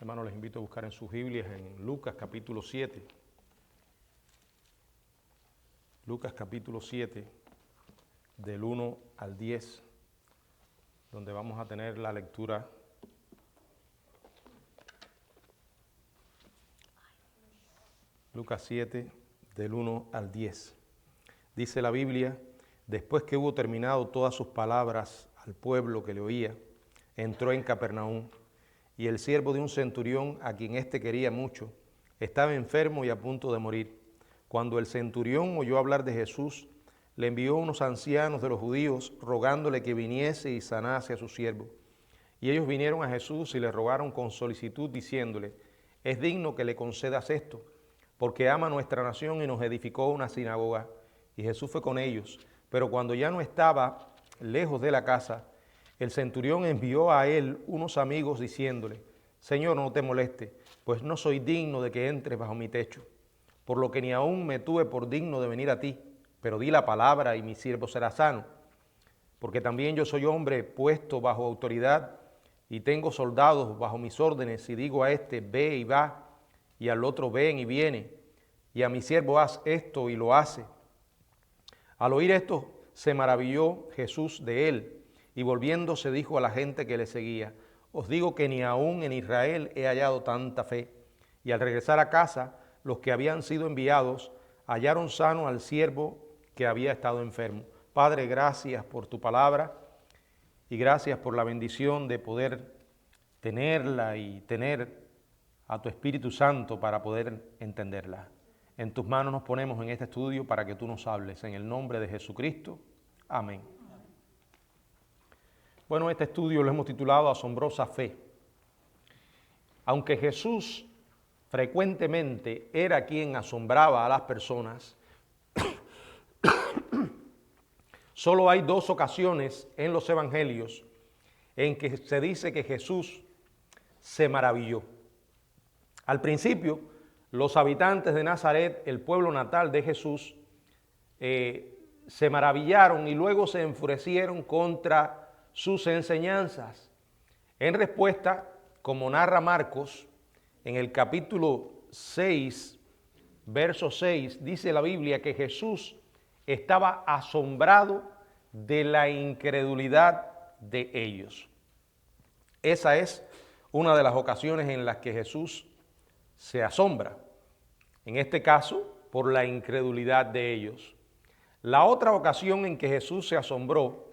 Hermanos, les invito a buscar en sus Biblias en Lucas capítulo 7. Lucas capítulo 7, del 1 al 10, donde vamos a tener la lectura Lucas 7, del 1 al 10. Dice la Biblia: después que hubo terminado todas sus palabras al pueblo que le oía, entró en Capernaum, y el siervo de un centurión, a quien éste quería mucho, estaba enfermo y a punto de morir. Cuando el centurión oyó hablar de Jesús, le envió unos ancianos de los judíos, rogándole que viniese y sanase a su siervo. Y ellos vinieron a Jesús y le rogaron con solicitud, diciéndole: es digno que le concedas esto, porque ama nuestra nación y nos edificó una sinagoga. Y Jesús fue con ellos, pero cuando ya no estaba lejos de la casa, el centurión envió a él unos amigos diciéndole: Señor, no te moleste, pues no soy digno de que entres bajo mi techo, por lo que ni aún me tuve por digno de venir a ti, pero di la palabra y mi siervo será sano. Porque también yo soy hombre puesto bajo autoridad y tengo soldados bajo mis órdenes, y digo a este: ve y va, y al otro: ven y viene, y a mi siervo: haz esto, y lo hace. Al oír esto se maravilló Jesús de él, y volviéndose dijo a la gente que le seguía: os digo que ni aún en Israel he hallado tanta fe. Y al regresar a casa, los que habían sido enviados hallaron sano al siervo que había estado enfermo. Padre, gracias por tu palabra y gracias por la bendición de poder tenerla y tener a tu Espíritu Santo para poder entenderla. En tus manos nos ponemos en este estudio para que tú nos hables. En el nombre de Jesucristo. Amén. Bueno, este estudio lo hemos titulado Asombrosa Fe. Aunque Jesús frecuentemente era quien asombraba a las personas, solo hay dos ocasiones en los evangelios en que se dice que Jesús se maravilló. Al principio, los habitantes de Nazaret, el pueblo natal de Jesús, se maravillaron y luego se enfurecieron contra sus enseñanzas. En respuesta, como narra Marcos, en el capítulo 6, verso 6, dice la Biblia que Jesús estaba asombrado de la incredulidad de ellos. Esa es una de las ocasiones en las que Jesús se asombra, en este caso por la incredulidad de ellos. La otra ocasión en que Jesús se asombró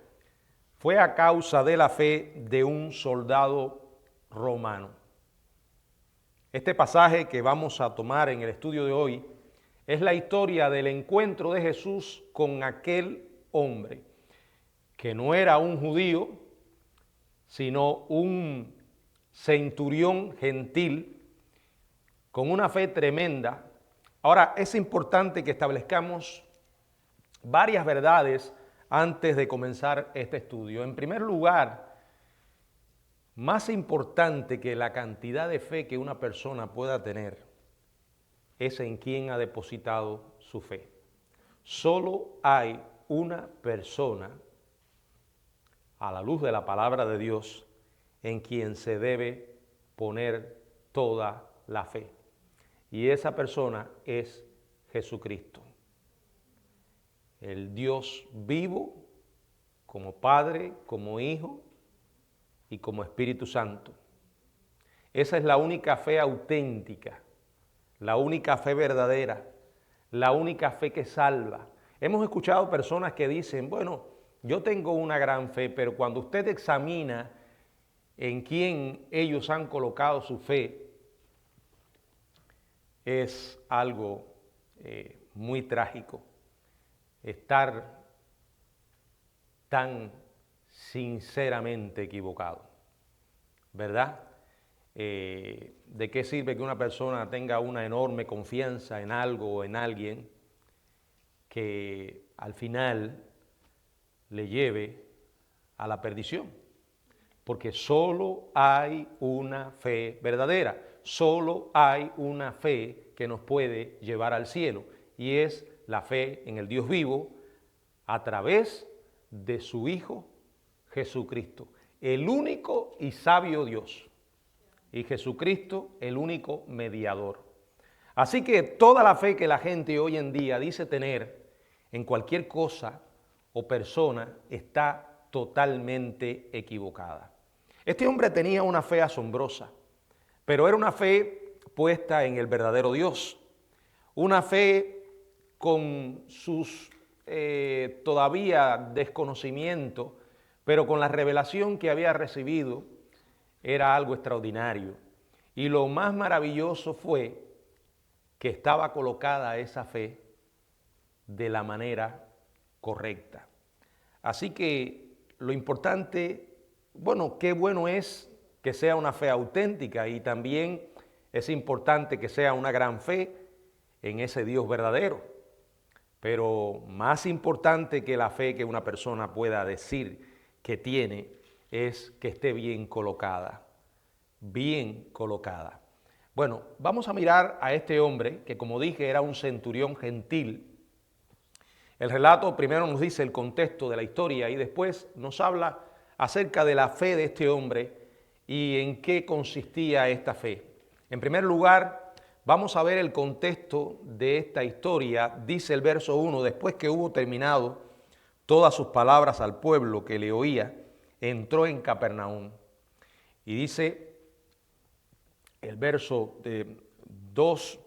fue a causa de la fe de un soldado romano. Este pasaje que vamos a tomar en el estudio de hoy es la historia del encuentro de Jesús con aquel hombre que no era un judío, sino un centurión gentil con una fe tremenda. Ahora, es importante que establezcamos varias verdades antes de comenzar este estudio. En primer lugar, más importante que la cantidad de fe que una persona pueda tener es en quién ha depositado su fe. Solo hay una persona, a la luz de la palabra de Dios, en quien se debe poner toda la fe. Y esa persona es Jesucristo, el Dios vivo, como Padre, como Hijo y como Espíritu Santo. Esa es la única fe auténtica, la única fe verdadera, la única fe que salva. Hemos escuchado personas que dicen: bueno, yo tengo una gran fe, pero cuando usted examina en quién ellos han colocado su fe, es algo muy trágico estar tan sinceramente equivocado, ¿verdad? ¿De qué sirve que una persona tenga una enorme confianza en algo o en alguien que al final le lleve a la perdición? Porque solo hay una fe verdadera, solo hay una fe que nos puede llevar al cielo, y es la fe en el Dios vivo a través de su Hijo Jesucristo, el único y sabio Dios. y Jesucristo el único mediador. Así que toda la fe que la gente hoy en día dice tener en cualquier cosa o persona está totalmente equivocada. Este hombre tenía una fe asombrosa, pero era una fe puesta en el verdadero Dios, una fe con sus todavía desconocimiento, pero con la revelación que había recibido era algo extraordinario. Y lo más maravilloso fue que estaba colocada esa fe de la manera correcta. Así que lo importante, bueno, qué bueno es que sea una fe auténtica y también es importante que sea una gran fe en ese Dios verdadero. Pero más importante que la fe que una persona pueda decir que tiene es que esté bien colocada, bien colocada. Bueno, vamos a mirar a este hombre que, como dije, era un centurión gentil. El relato primero nos dice el contexto de la historia y después nos habla acerca de la fe de este hombre y en qué consistía esta fe. En primer lugar, vamos a ver el contexto de esta historia. Dice el verso 1, después que hubo terminado todas sus palabras al pueblo que le oía, entró en Capernaum. Y dice el verso 2,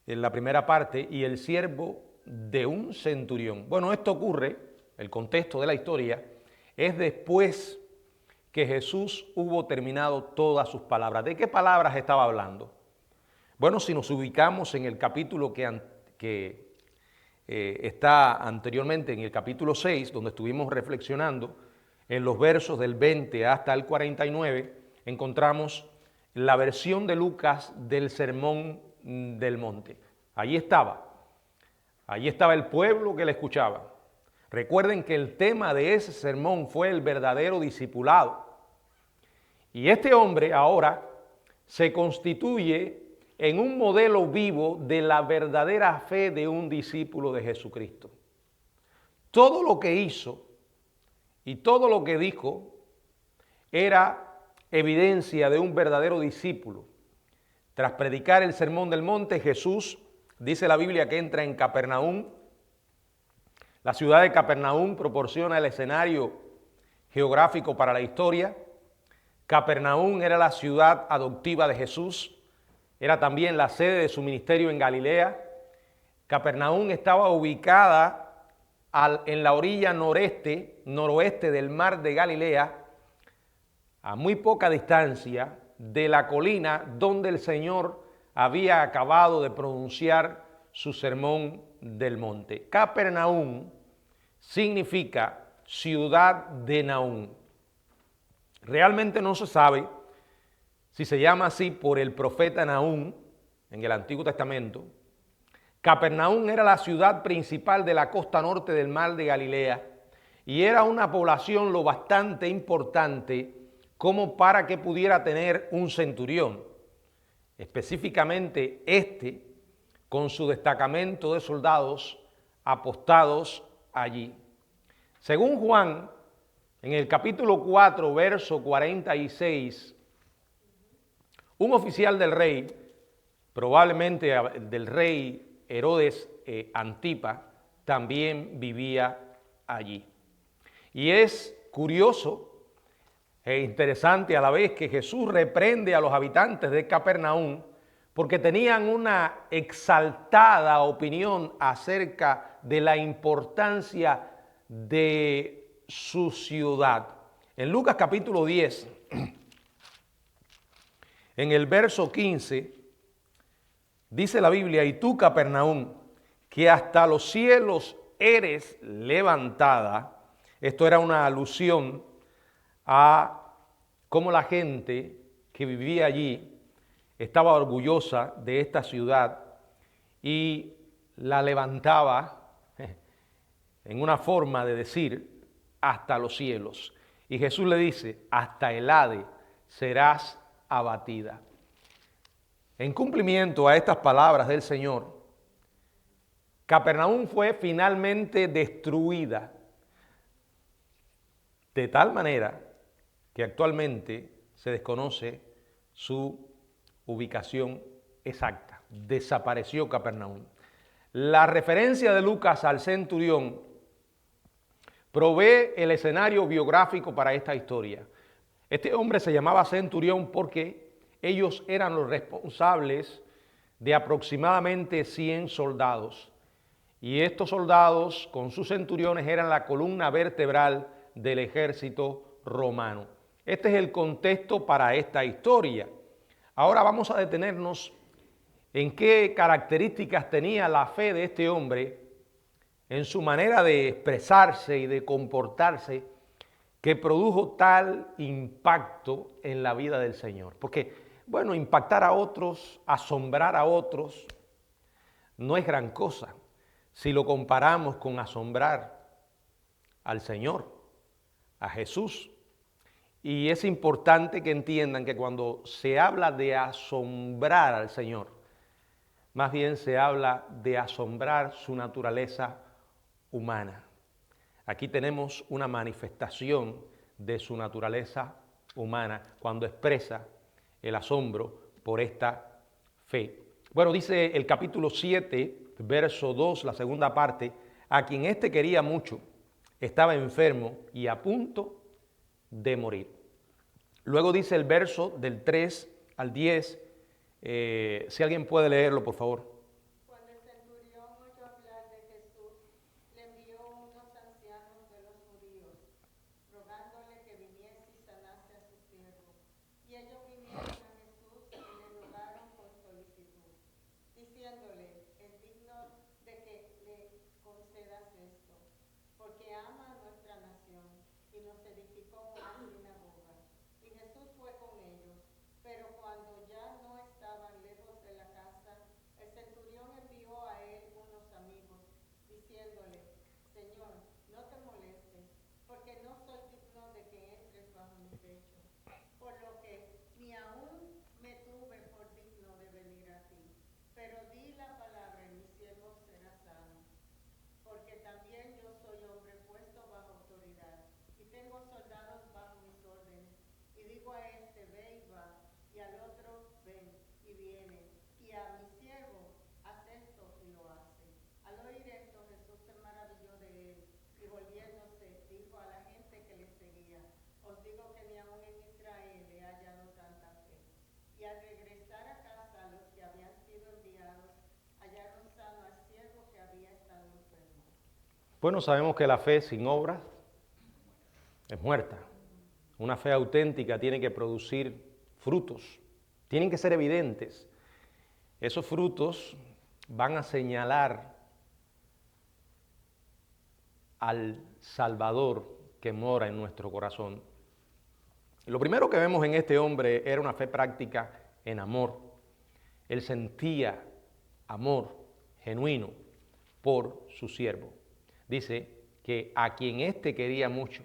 en la primera parte, y el siervo de un centurión. Bueno, esto ocurre, el contexto de la historia, es después que Jesús hubo terminado todas sus palabras. ¿De qué palabras estaba hablando? Bueno, si nos ubicamos en el capítulo que está anteriormente, en el capítulo 6, donde estuvimos reflexionando, en los versos del 20 hasta el 49, encontramos la versión de Lucas del Sermón del Monte. Allí estaba el pueblo que le escuchaba. Recuerden que el tema de ese sermón fue el verdadero discipulado. Y este hombre ahora se constituye en un modelo vivo de la verdadera fe de un discípulo de Jesucristo. Todo lo que hizo y todo lo que dijo era evidencia de un verdadero discípulo. Tras predicar el Sermón del Monte, Jesús, dice la Biblia, que entra en Capernaum. La ciudad de Capernaum proporciona el escenario geográfico para la historia. Capernaum era la ciudad adoptiva de Jesús. Era también la sede de su ministerio en Galilea. Capernaum estaba ubicada en la orilla noroeste del mar de Galilea, a muy poca distancia de la colina donde el Señor había acabado de pronunciar su sermón del monte. Capernaum significa ciudad de Nahum. Realmente no se sabe si se llama así por el profeta Nahum en el Antiguo Testamento. Capernaum era la ciudad principal de la costa norte del mar de Galilea y era una población lo bastante importante como para que pudiera tener un centurión, específicamente este, con su destacamento de soldados apostados allí. Según Juan, en el capítulo 4, verso 46, un oficial del rey, probablemente del rey Herodes Antipa, también vivía allí. Y es curioso e interesante a la vez que Jesús reprende a los habitantes de Capernaum porque tenían una exaltada opinión acerca de la importancia de su ciudad. En Lucas capítulo 10, en el verso 15, dice la Biblia, y tú, Capernaum, que hasta los cielos eres levantada. Esto era una alusión a cómo la gente que vivía allí estaba orgullosa de esta ciudad y la levantaba en una forma de decir hasta los cielos. Y Jesús le dice, hasta el Hades serás abatida. En cumplimiento a estas palabras del Señor, Capernaum fue finalmente destruida de tal manera que actualmente se desconoce su ubicación exacta. Desapareció Capernaum. La referencia de Lucas al centurión provee el escenario biográfico para esta historia. Este hombre se llamaba centurión porque ellos eran los responsables de aproximadamente 100 soldados. Y estos soldados con sus centuriones eran la columna vertebral del ejército romano. Este es el contexto para esta historia. Ahora vamos a detenernos en qué características tenía la fe de este hombre en su manera de expresarse y de comportarse que produjo tal impacto en la vida del Señor. Porque, bueno, impactar a otros, asombrar a otros, no es gran cosa si lo comparamos con asombrar al Señor, a Jesús. Y es importante que entiendan que cuando se habla de asombrar al Señor, más bien se habla de asombrar su naturaleza humana. Aquí tenemos una manifestación de su naturaleza humana cuando expresa el asombro por esta fe. Bueno, dice el capítulo 7, verso 2, la segunda parte, a quien éste quería mucho, estaba enfermo y a punto de morir. Luego dice el verso del 3 al 10, si alguien puede leerlo, por favor. Cuando el centurión oyó hablar de Jesús, le envió unos ancianos de los judíos, rogándole que viniese y sanase a su siervo. Y ellos vinieron a Jesús y le rogaron con solicitud, diciéndole, es digno de que le concedas esto, porque ama a nuestra nación y nos edificó una sinagoga. Y Jesús fue con ellos, pero cuando ya no estaban lejos de la casa, el centurión envió a él unos amigos, diciéndole, Señor, no te molestes, porque no soy digno de que entres bajo mi techo, por lo que ni aún me tuve por digno de venir a ti. Pero di la palabra y mi siervo será sano, porque también yo soy hombre puesto bajo autoridad, y tengo soldados bajo mis órdenes, y digo a este, ve y va, y al otro, ven y viene, y a mi siervo, haz esto y lo hace. Al oír esto, Jesús se maravilló de él, y volviéndose, dijo a la gente que le seguía, os digo que ni aun en Israel he hallado tanta fe. Y al regresar a casa, los que habían sido enviados hallaron sano al siervo que había estado enfermo. Bueno, sabemos que la fe sin obras es muerta. Una fe auténtica tiene que producir frutos, tienen que ser evidentes. Esos frutos van a señalar al Salvador que mora en nuestro corazón. Lo primero que vemos en este hombre era una fe práctica en amor. Él sentía amor genuino por su siervo. Dice que a quien éste quería mucho,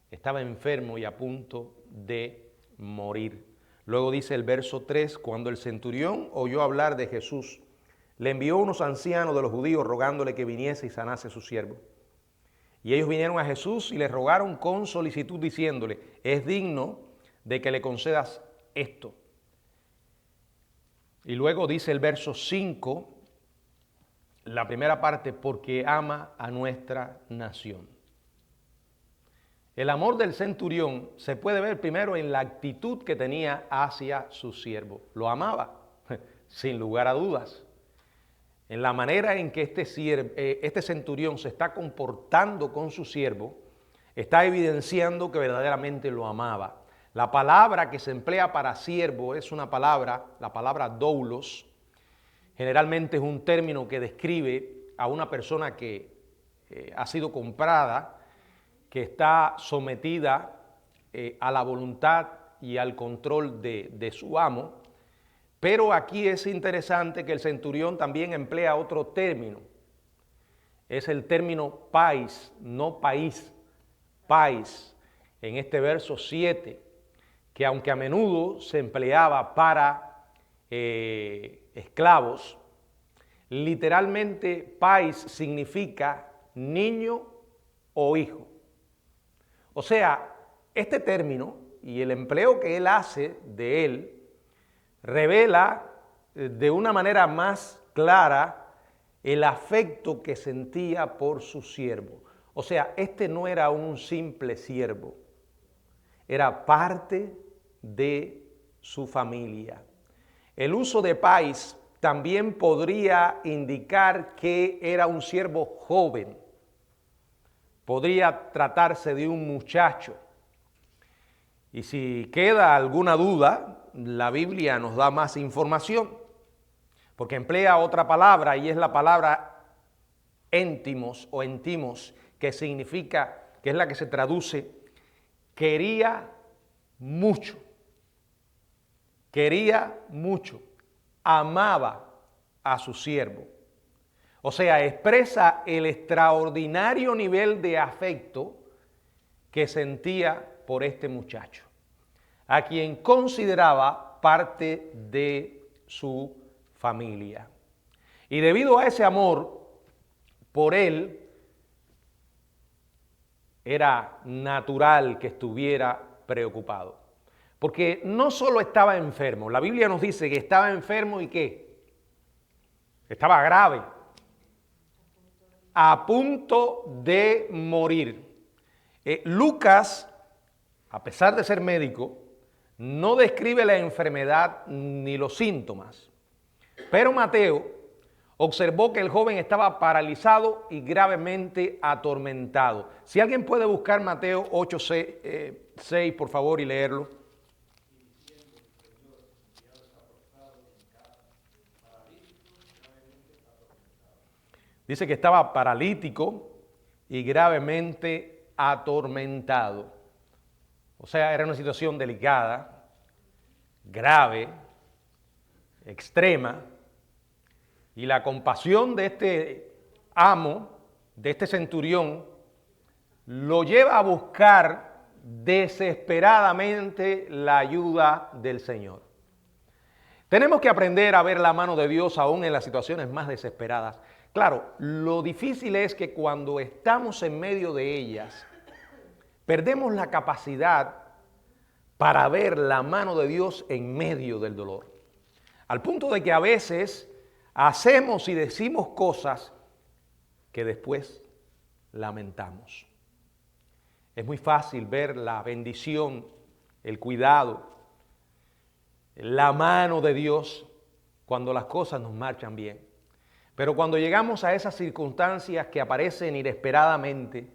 estaba enfermo y a punto de morir. Luego dice el verso 3, cuando el centurión oyó hablar de Jesús, le envió unos ancianos de los judíos rogándole que viniese y sanase a su siervo. Y ellos vinieron a Jesús y le rogaron con solicitud diciéndole, es digno de que le concedas esto. Y luego dice el verso 5, la primera parte, porque ama a nuestra nación. El amor del centurión se puede ver primero en la actitud que tenía hacia su siervo. Lo amaba, sin lugar a dudas. En la manera en que este centurión se está comportando con su siervo, está evidenciando que verdaderamente lo amaba. La palabra que se emplea para siervo es una palabra, la palabra doulos. Generalmente es un término que describe a una persona que ha sido comprada, que está sometida a la voluntad y al control de su amo. Pero aquí es interesante que el centurión también emplea otro término. Es el término pais, no país, pais, en este verso 7, que aunque a menudo se empleaba para esclavos, literalmente pais significa niño o hijo. O sea, este término y el empleo que él hace de él revela de una manera más clara el afecto que sentía por su siervo. O sea, este no era un simple siervo, era parte de su familia. El uso de pais también podría indicar que era un siervo joven. Podría tratarse de un muchacho. Y si queda alguna duda, la Biblia nos da más información, porque emplea otra palabra y es la palabra éntimos o entimos, que significa, que es la que se traduce, quería mucho, amaba a su siervo. O sea, expresa el extraordinario nivel de afecto que sentía por este muchacho, a quien consideraba parte de su familia. Y debido a ese amor por él, era natural que estuviera preocupado. Porque no solo estaba enfermo, la Biblia nos dice que estaba enfermo y que estaba grave, a punto de morir. Lucas, a pesar de ser médico, no describe la enfermedad ni los síntomas, pero Mateo observó que el joven estaba paralizado y gravemente atormentado. Si alguien puede buscar Mateo 8:6, por favor, y leerlo. Dice que estaba paralítico y gravemente atormentado. O sea, era una situación delicada, grave, extrema. Y la compasión de este amo, de este centurión, lo lleva a buscar desesperadamente la ayuda del Señor. Tenemos que aprender a ver la mano de Dios aún en las situaciones más desesperadas. Claro, lo difícil es que cuando estamos en medio de ellas, perdemos la capacidad para ver la mano de Dios en medio del dolor. Al punto de que a veces hacemos y decimos cosas que después lamentamos. Es muy fácil ver la bendición, el cuidado, la mano de Dios cuando las cosas nos marchan bien. Pero cuando llegamos a esas circunstancias que aparecen inesperadamente,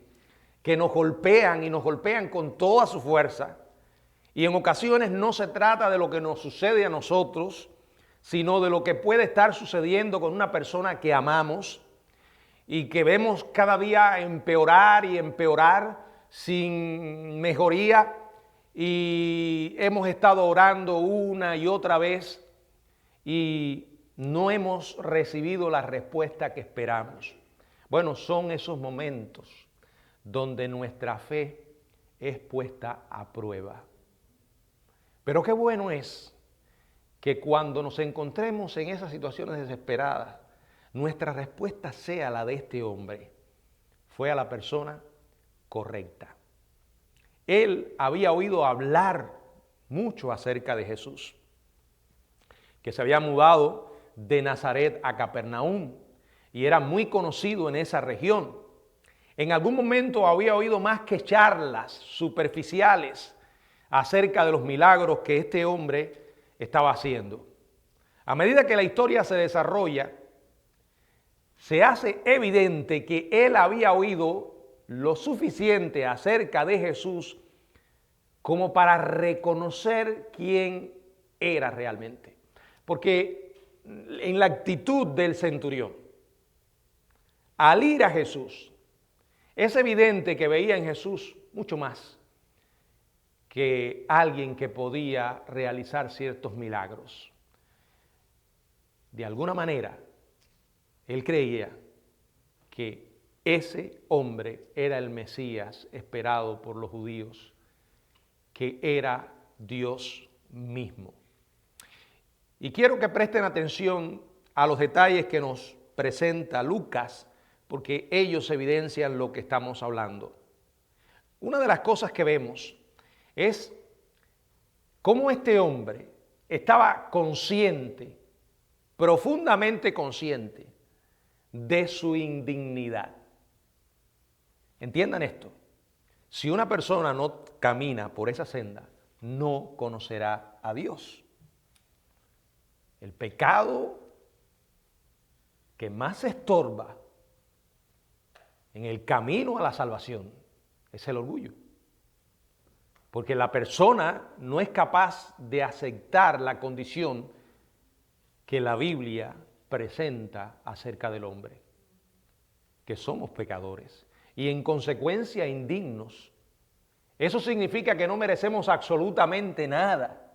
que nos golpean y nos golpean con toda su fuerza, y en ocasiones no se trata de lo que nos sucede a nosotros, sino de lo que puede estar sucediendo con una persona que amamos y que vemos cada día empeorar y empeorar sin mejoría, y hemos estado orando una y otra vez y no hemos recibido la respuesta que esperamos. Bueno, son esos momentos donde nuestra fe es puesta a prueba. Pero qué bueno es que cuando nos encontremos en esas situaciones desesperadas, nuestra respuesta sea la de este hombre. Fue a la persona correcta. Él había oído hablar mucho acerca de Jesús, que se había mudado de Nazaret a Capernaum y era muy conocido en esa región. En algún momento había oído más que charlas superficiales acerca de los milagros que este hombre estaba haciendo. A medida que la historia se desarrolla, se hace evidente que él había oído lo suficiente acerca de Jesús como para reconocer quién era realmente. Porque en la actitud del centurión, al ir a Jesús, es evidente que veía en Jesús mucho más que alguien que podía realizar ciertos milagros. De alguna manera, él creía que ese hombre era el Mesías esperado por los judíos, que era Dios mismo. Y quiero que presten atención a los detalles que nos presenta Lucas, porque ellos evidencian lo que estamos hablando. Una de las cosas que vemos es cómo este hombre estaba consciente, profundamente consciente de su indignidad. Entiendan esto. Si una persona no camina por esa senda, no conocerá a Dios. El pecado que más estorba en el camino a la salvación es el orgullo. Porque la persona no es capaz de aceptar la condición que la Biblia presenta acerca del hombre, que somos pecadores y en consecuencia indignos. Eso significa que no merecemos absolutamente nada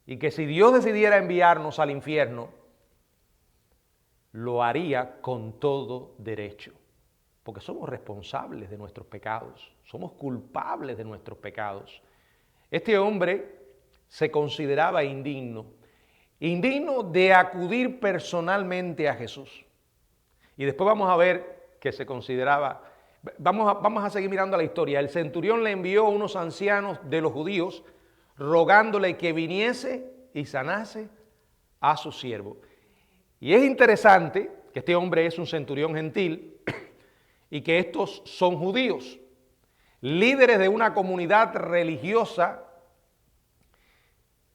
y que si Dios decidiera enviarnos al infierno, lo haría con todo derecho, porque somos responsables de nuestros pecados, somos culpables de nuestros pecados. Este hombre se consideraba indigno de acudir personalmente a Jesús. Y después vamos a ver que se consideraba, vamos a seguir mirando la historia. El centurión le envió a unos ancianos de los judíos rogándole que viniese y sanase a su siervo. Y es interesante que este hombre es un centurión gentil y que estos son judíos, líderes de una comunidad religiosa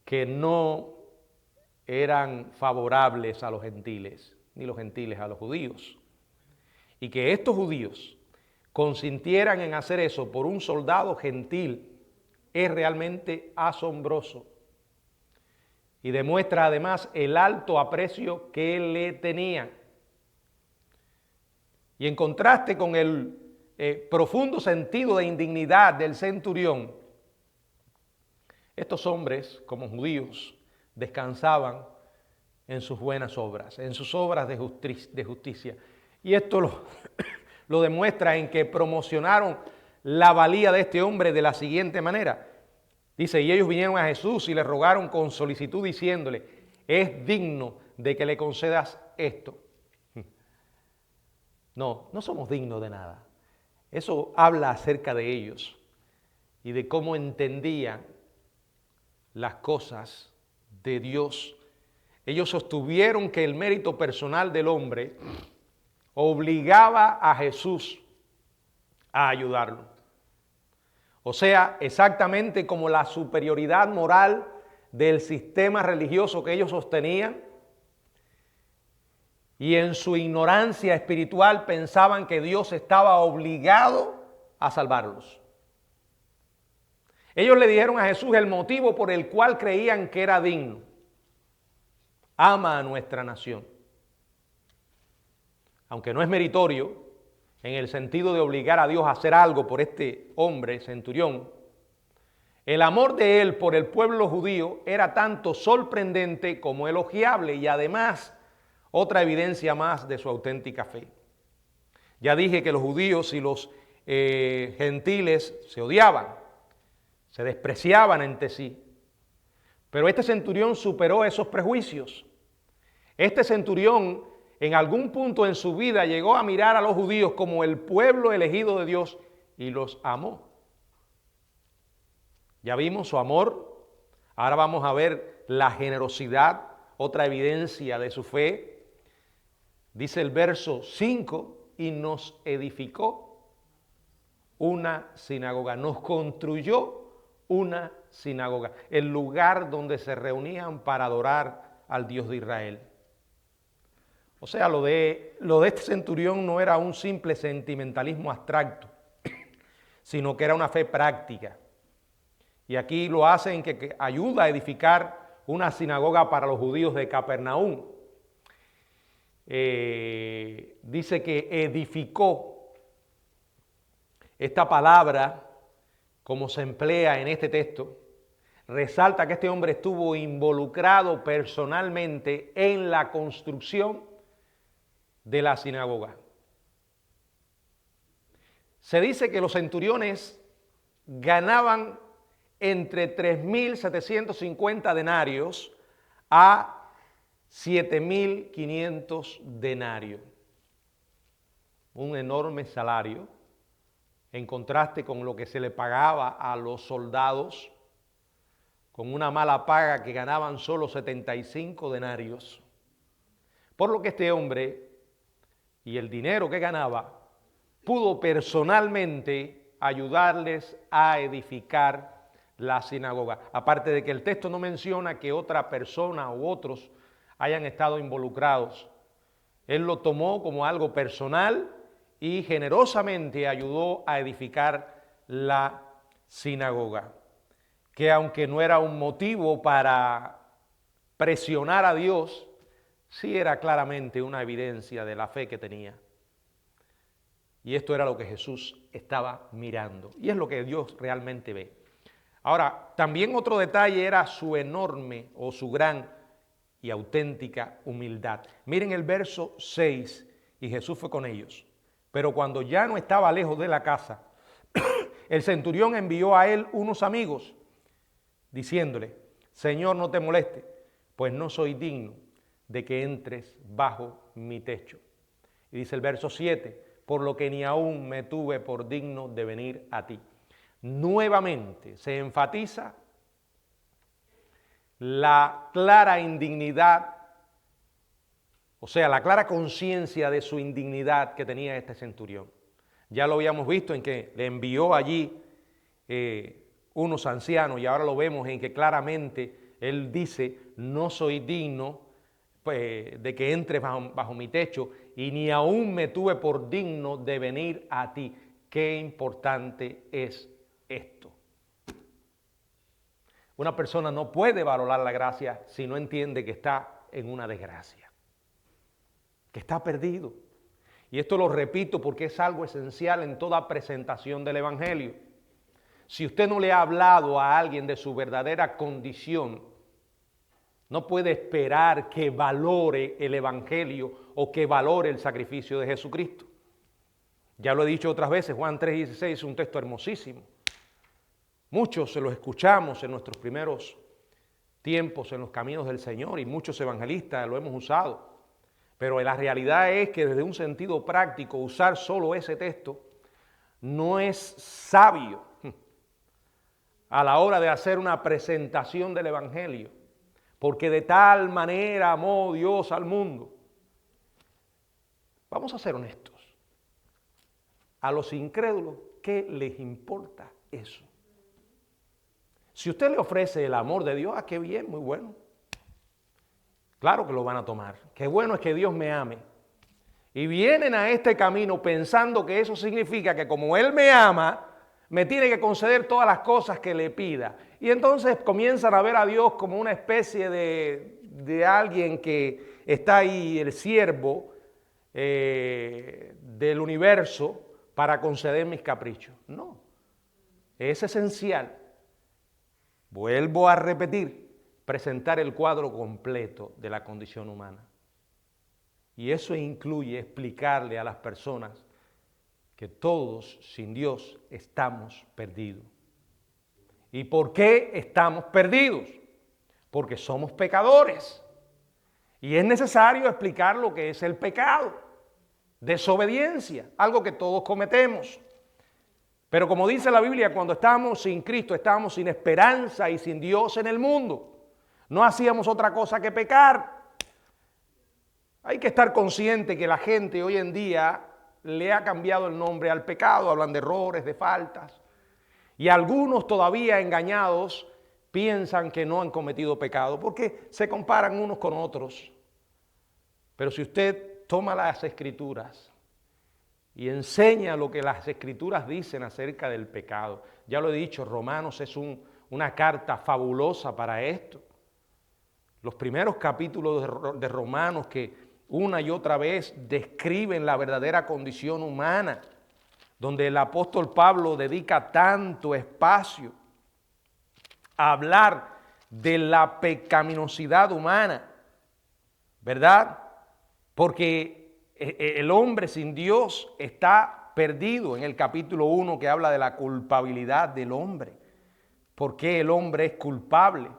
que no eran favorables a los gentiles, ni los gentiles a los judíos. Y que estos judíos consintieran en hacer eso por un soldado gentil es realmente asombroso. Y demuestra además el alto aprecio que le tenían. Y en contraste con el profundo sentido de indignidad del centurión, estos hombres, como judíos, descansaban en sus buenas obras, en sus obras de justicia. Y esto lo demuestra en que promocionaron la valía de este hombre de la siguiente manera. Dice, y ellos vinieron a Jesús y le rogaron con solicitud diciéndole, es digno de que le concedas esto. No, no somos dignos de nada. Eso habla acerca de ellos y de cómo entendían las cosas de Dios. Ellos sostuvieron que el mérito personal del hombre obligaba a Jesús a ayudarlo. O sea, exactamente como la superioridad moral del sistema religioso que ellos sostenían, y en su ignorancia espiritual pensaban que Dios estaba obligado a salvarlos. Ellos le dijeron a Jesús el motivo por el cual creían que era digno. Ama a nuestra nación. Aunque no es meritorio, en el sentido de obligar a Dios a hacer algo por este hombre, centurión, el amor de él por el pueblo judío era tanto sorprendente como elogiable y además otra evidencia más de su auténtica fe. Ya dije que los judíos y los gentiles se odiaban, se despreciaban entre sí, pero este centurión superó esos prejuicios. Este centurión en algún punto en su vida llegó a mirar a los judíos como el pueblo elegido de Dios y los amó. Ya vimos su amor, ahora vamos a ver la generosidad, otra evidencia de su fe. Dice el verso 5, y nos edificó una sinagoga, nos construyó una sinagoga, el lugar donde se reunían para adorar al Dios de Israel. O sea, lo de este centurión no era un simple sentimentalismo abstracto, sino que era una fe práctica. Y aquí lo hace en que ayuda a edificar una sinagoga para los judíos de Capernaum. Dice que edificó. Esta palabra, como se emplea en este texto, resalta que este hombre estuvo involucrado personalmente en la construcción de la sinagoga. Se dice que los centuriones ganaban entre 3.750 denarios a 7.500 denarios. Un enorme salario en contraste con lo que se le pagaba a los soldados con una mala paga que ganaban solo 75 denarios. Por lo que este hombre y el dinero que ganaba pudo personalmente ayudarles a edificar la sinagoga. Aparte de que el texto no menciona que otra persona u otros hayan estado involucrados. Él lo tomó como algo personal y generosamente ayudó a edificar la sinagoga. Que aunque no era un motivo para presionar a Dios, sí era claramente una evidencia de la fe que tenía. Y esto era lo que Jesús estaba mirando. Y es lo que Dios realmente ve. Ahora, también otro detalle era su enorme o su gran y auténtica humildad. Miren el verso 6, y Jesús fue con ellos. Pero cuando ya no estaba lejos de la casa, el centurión envió a él unos amigos, diciéndole: Señor, no te moleste, pues no soy digno de que entres bajo mi techo. Y dice el verso 7, por lo que ni aún me tuve por digno de venir a ti. Nuevamente se enfatiza la clara indignidad, o sea, la clara conciencia de su indignidad que tenía este centurión. Ya lo habíamos visto en que le envió allí unos ancianos, y ahora lo vemos en que claramente él dice: no soy digno de que entres bajo mi techo, y ni aún me tuve por digno de venir a ti. Qué importante es esto. Una persona no puede valorar la gracia si no entiende que está en una desgracia, que está perdido. Y esto lo repito porque es algo esencial en toda presentación del Evangelio. Si usted no le ha hablado a alguien de su verdadera condición, no puede esperar que valore el Evangelio o que valore el sacrificio de Jesucristo. Ya lo he dicho otras veces, Juan 3:16 es un texto hermosísimo. Muchos se los escuchamos en nuestros primeros tiempos en los caminos del Señor y muchos evangelistas lo hemos usado. Pero la realidad es que desde un sentido práctico usar solo ese texto no es sabio a la hora de hacer una presentación del Evangelio. Porque de tal manera amó Dios al mundo. Vamos a ser honestos. A los incrédulos, ¿qué les importa eso? Si usted le ofrece el amor de Dios, qué bien, muy bueno. Claro que lo van a tomar. Qué bueno es que Dios me ame. Y vienen a este camino pensando que eso significa que como Él me ama, me tiene que conceder todas las cosas que le pida. Y entonces comienzan a ver a Dios como una especie de alguien que está ahí, el siervo del universo, para conceder mis caprichos. No, es esencial. Vuelvo a repetir, presentar el cuadro completo de la condición humana. Y eso incluye explicarle a las personas que todos sin Dios estamos perdidos. ¿Y por qué estamos perdidos? Porque somos pecadores. Y es necesario explicar lo que es el pecado. Desobediencia, algo que todos cometemos. Pero como dice la Biblia, cuando estamos sin Cristo, estamos sin esperanza y sin Dios en el mundo. No hacíamos otra cosa que pecar. Hay que estar consciente que la gente hoy en día le ha cambiado el nombre al pecado, hablan de errores, de faltas. Y algunos todavía engañados piensan que no han cometido pecado porque se comparan unos con otros. Pero si usted toma las Escrituras y enseña lo que las Escrituras dicen acerca del pecado. Ya lo he dicho, Romanos es una carta fabulosa para esto. Los primeros capítulos de Romanos que una y otra vez describen la verdadera condición humana, donde el apóstol Pablo dedica tanto espacio a hablar de la pecaminosidad humana, ¿verdad? Porque el hombre sin Dios está perdido. En el capítulo 1 que habla de la culpabilidad del hombre. ¿Por qué el hombre es culpable?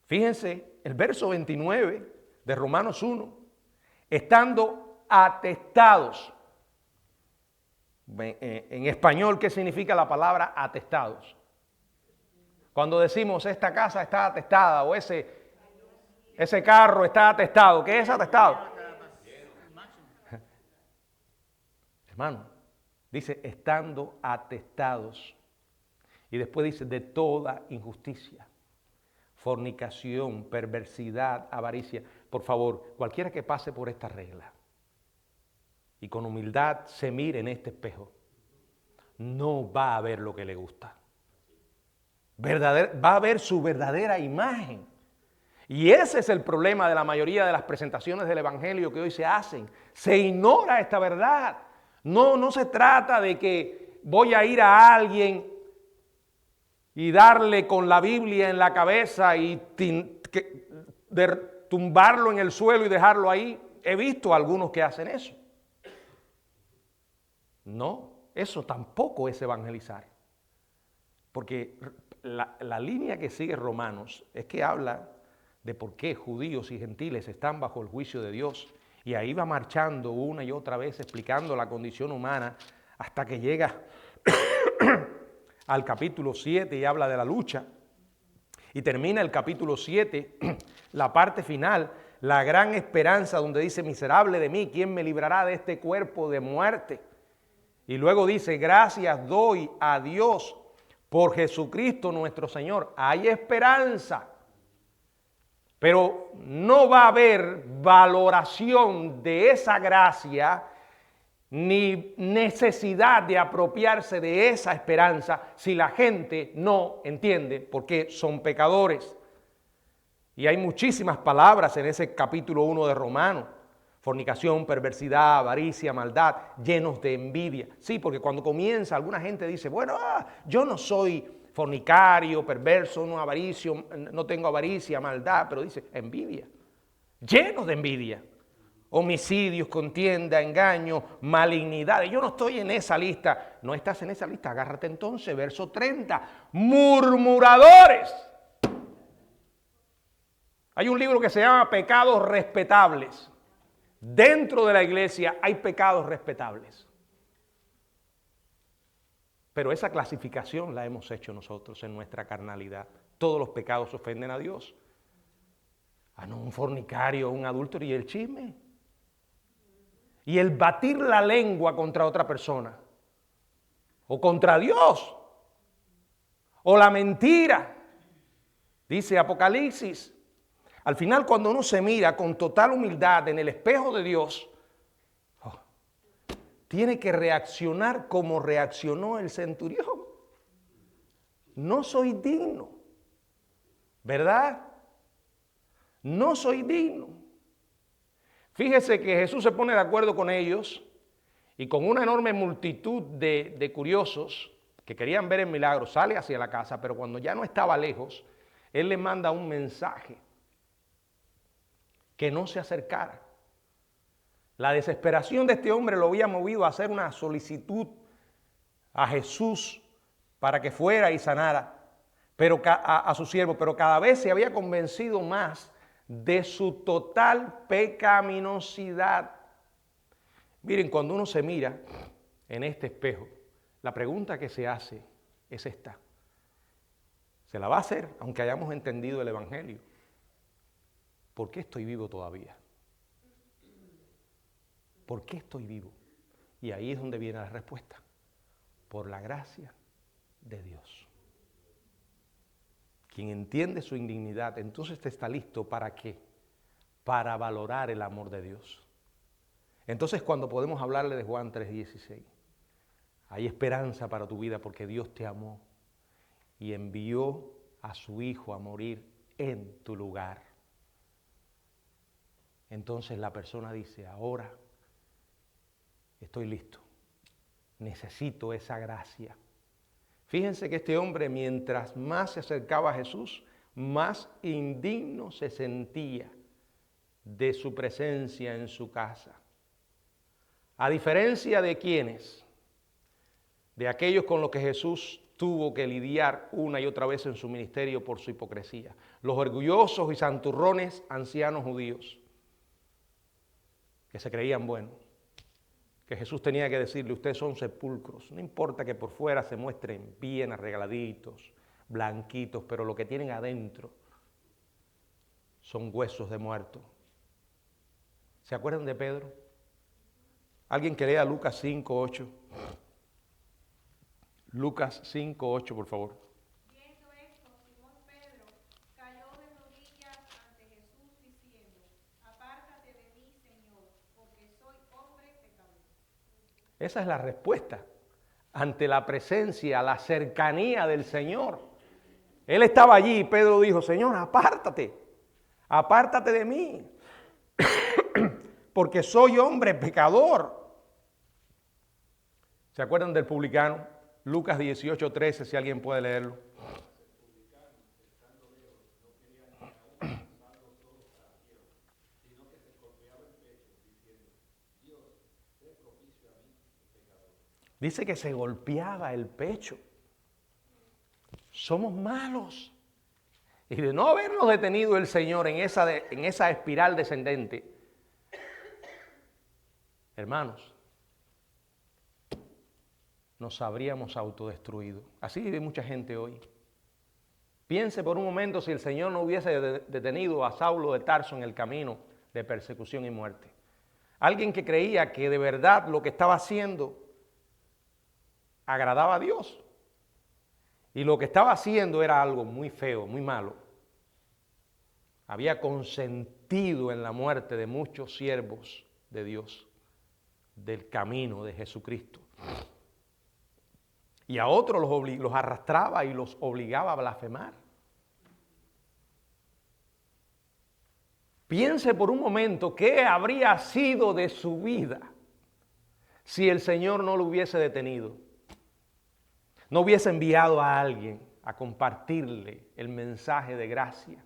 Fíjense, el verso 29 de Romanos 1. Estando atestados. En español, ¿qué significa la palabra atestados? Cuando decimos esta casa está atestada o ese carro está atestado, ¿qué es atestado? Hermano, dice estando atestados. Y después dice de toda injusticia, fornicación, perversidad, avaricia. Por favor, cualquiera que pase por esta regla y con humildad se mire en este espejo, no va a ver lo que le gusta. Va a ver su verdadera imagen. Y ese es el problema de la mayoría de las presentaciones del Evangelio que hoy se hacen. Se ignora esta verdad. No se trata de que voy a ir a alguien y darle con la Biblia en la cabeza y tumbarlo en el suelo y dejarlo ahí. He visto a algunos que hacen eso. No, eso tampoco es evangelizar. Porque la línea que sigue Romanos es que habla de por qué judíos y gentiles están bajo el juicio de Dios. Y ahí va marchando una y otra vez explicando la condición humana hasta que llega al capítulo 7 y habla de la lucha. Y termina el capítulo 7, la parte final, la gran esperanza donde dice, miserable de mí, ¿quién me librará de este cuerpo de muerte? Y luego dice, gracias doy a Dios por Jesucristo nuestro Señor. Hay esperanza, pero no va a haber valoración de esa gracia ni necesidad de apropiarse de esa esperanza si la gente no entiende por qué son pecadores. Y hay muchísimas palabras en ese capítulo 1 de Romanos. Fornicación, perversidad, avaricia, maldad, llenos de envidia. Sí, porque cuando comienza alguna gente dice, bueno, yo no soy fornicario, perverso, no tengo avaricia, maldad, pero dice envidia, llenos de envidia. Homicidios, contienda, engaño, malignidades. Yo no estoy en esa lista. No estás en esa lista. Agárrate entonces, verso 30. Murmuradores. Hay un libro que se llama Pecados Respetables. Dentro de la iglesia hay pecados respetables. Pero esa clasificación la hemos hecho nosotros en nuestra carnalidad. Todos los pecados ofenden a Dios. No, un fornicario, un adúltero y el chisme. Y el batir la lengua contra otra persona, o contra Dios, o la mentira, dice Apocalipsis. Al final, cuando uno se mira con total humildad en el espejo de Dios, tiene que reaccionar como reaccionó el centurión. No soy digno, ¿verdad? No soy digno. Fíjese que Jesús se pone de acuerdo con ellos y con una enorme multitud de curiosos que querían ver el milagro, sale hacia la casa, pero cuando ya no estaba lejos, Él les manda un mensaje, que no se acercara. La desesperación de este hombre lo había movido a hacer una solicitud a Jesús para que fuera y sanara a su siervo, pero cada vez se había convencido más de su total pecaminosidad. Miren, cuando uno se mira en este espejo, la pregunta que se hace es esta. Se la va a hacer, aunque hayamos entendido el Evangelio. ¿Por qué estoy vivo todavía? ¿Por qué estoy vivo? Y ahí es donde viene la respuesta. Por la gracia de Dios. Quien entiende su indignidad, entonces está listo ¿para qué? Para valorar el amor de Dios. Entonces cuando podemos hablarle de Juan 3:16, hay esperanza para tu vida porque Dios te amó y envió a su Hijo a morir en tu lugar. Entonces la persona dice, ahora estoy listo, necesito esa gracia. Fíjense que este hombre, mientras más se acercaba a Jesús, más indigno se sentía de su presencia en su casa. A diferencia de quienes, de aquellos con los que Jesús tuvo que lidiar una y otra vez en su ministerio por su hipocresía, los orgullosos y santurrones ancianos judíos, que se creían buenos, que Jesús tenía que decirle, ustedes son sepulcros, no importa que por fuera se muestren bien arregladitos, blanquitos, pero lo que tienen adentro son huesos de muerto. ¿Se acuerdan de Pedro? Alguien que lea Lucas 5:8. Lucas 5:8, por favor. Viendo esto, Simón Pedro cayó de rodillas ante Jesús diciendo: Apártate de mí, Señor, porque soy hombre pecador. Esa es la respuesta ante la presencia, la cercanía del Señor. Él estaba allí y Pedro dijo: Señor, apártate de mí, porque soy hombre pecador. ¿Se acuerdan del publicano? Lucas 18:13, si alguien puede leerlo. Dice que se golpeaba el pecho. Somos malos. Y de no habernos detenido el Señor en esa espiral descendente, hermanos, nos habríamos autodestruido. Así vive mucha gente hoy. Piense por un momento si el Señor no hubiese detenido a Saulo de Tarso en el camino de persecución y muerte. Alguien que creía que de verdad lo que estaba haciendo agradaba a Dios. Y lo que estaba haciendo era algo muy feo, muy malo. Había consentido en la muerte de muchos siervos de Dios, del camino de Jesucristo. Y a otros los arrastraba y los obligaba a blasfemar. Piense por un momento qué habría sido de su vida si el Señor no lo hubiese detenido. No hubiese enviado a alguien a compartirle el mensaje de gracia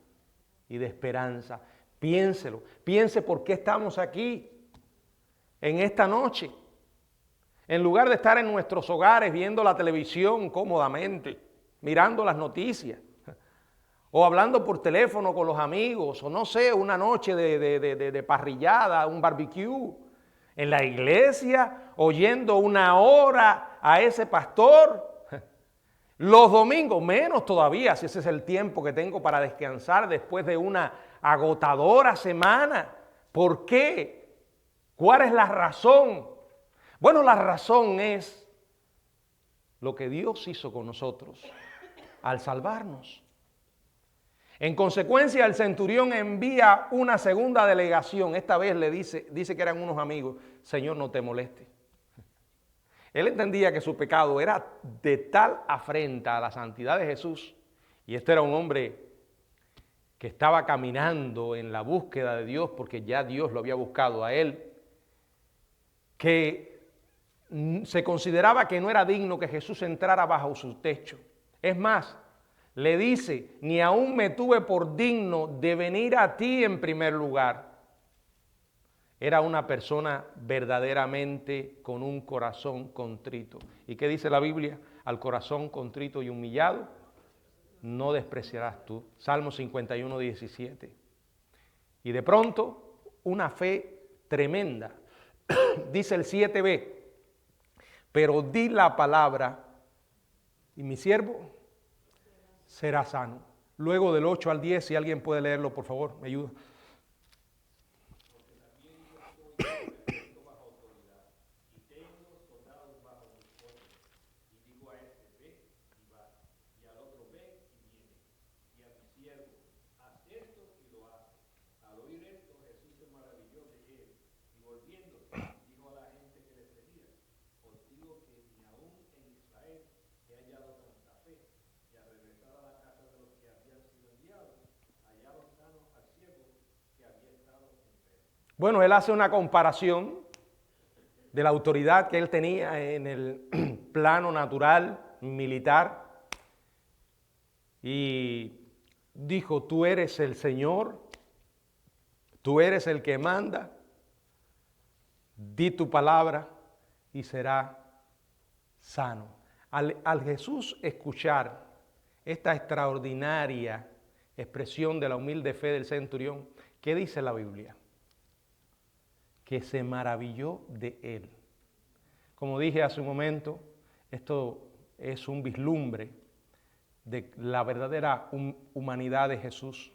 y de esperanza. Piénselo, piense por qué estamos aquí en esta noche. En lugar de estar en nuestros hogares viendo la televisión cómodamente, mirando las noticias, o hablando por teléfono con los amigos, o no sé, una noche de parrillada, un barbecue, en la iglesia, oyendo una hora a ese pastor. Los domingos, menos todavía, si ese es el tiempo que tengo para descansar después de una agotadora semana. ¿Por qué? ¿Cuál es la razón? Bueno, la razón es lo que Dios hizo con nosotros al salvarnos. En consecuencia, el centurión envía una segunda delegación. Esta vez le dice que eran unos amigos: Señor, no te moleste. Él entendía que su pecado era de tal afrenta a la santidad de Jesús, y este era un hombre que estaba caminando en la búsqueda de Dios, porque ya Dios lo había buscado a él, que se consideraba que no era digno que Jesús entrara bajo su techo. Es más, le dice: ni aún me tuve por digno de venir a ti en primer lugar. Era una persona verdaderamente con un corazón contrito. ¿Y qué dice la Biblia? Al corazón contrito y humillado no despreciarás tú. Salmo 51:17. Y de pronto, una fe tremenda. Dice el 7b: pero di la palabra y mi siervo será sano. Luego del 8 al 10, si alguien puede leerlo, por favor, me ayuda. Bueno, él hace una comparación de la autoridad que él tenía en el plano natural, militar, y dijo: tú eres el Señor, tú eres el que manda, di tu palabra y será sano. Al Jesús escuchar esta extraordinaria expresión de la humilde fe del centurión, ¿qué dice la Biblia? Que se maravilló de él. Como dije hace un momento, esto es un vislumbre de la verdadera humanidad de Jesús.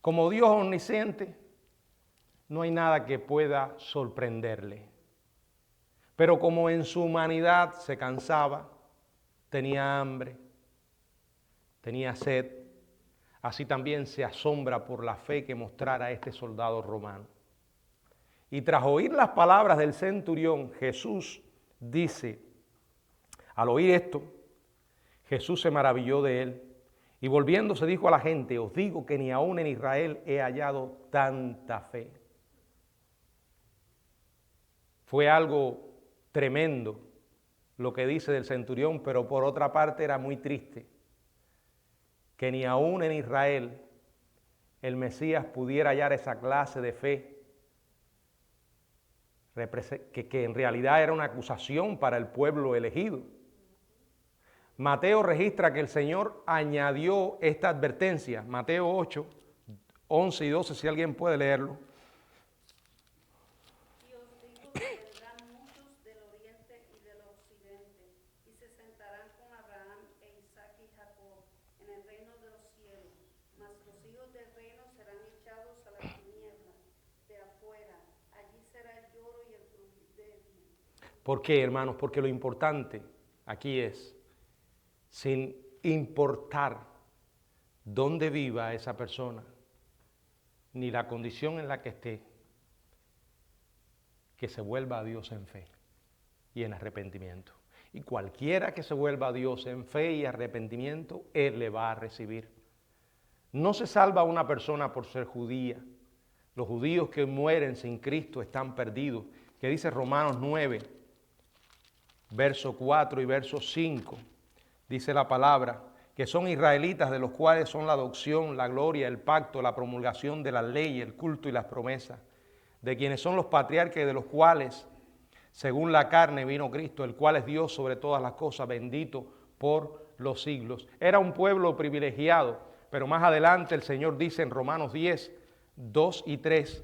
Como Dios omnisciente, no hay nada que pueda sorprenderle. Pero como en su humanidad se cansaba, tenía hambre, tenía sed, así también se asombra por la fe que mostrara este soldado romano. Y tras oír las palabras del centurión, Jesús dice, al oír esto, Jesús se maravilló de él y volviéndose dijo a la gente, os digo que ni aún en Israel he hallado tanta fe. Fue algo tremendo lo que dice del centurión, pero por otra parte era muy triste que ni aún en Israel el Mesías pudiera hallar esa clase de fe que en realidad era una acusación para el pueblo elegido. Mateo registra que el Señor añadió esta advertencia, Mateo 8, 11 y 12, si alguien puede leerlo. Y os digo que vendrán muchos del oriente y del occidente, y se sentarán con Abraham e Isaac y Jacob en el reino de los cielos, mas los hijos del reino serán echados a las tinieblas de afuera, allí será el lloro y el crujir de dientes. ¿Por qué, hermanos? Porque lo importante aquí es, sin importar dónde viva esa persona, ni la condición en la que esté, que se vuelva a Dios en fe y en arrepentimiento. Y cualquiera que se vuelva a Dios en fe y arrepentimiento, Él le va a recibir. No se salva una persona por ser judía. Los judíos que mueren sin Cristo están perdidos. Que dice Romanos 9, verso 4 y verso 5. Dice la palabra, que son israelitas, de los cuales son la adopción, la gloria, el pacto, la promulgación de la ley, el culto y las promesas, de quienes son los patriarcas, de los cuales, según la carne, vino Cristo, el cual es Dios sobre todas las cosas, bendito por los siglos. Era un pueblo privilegiado, pero más adelante el Señor dice en Romanos 10, 2 y 3,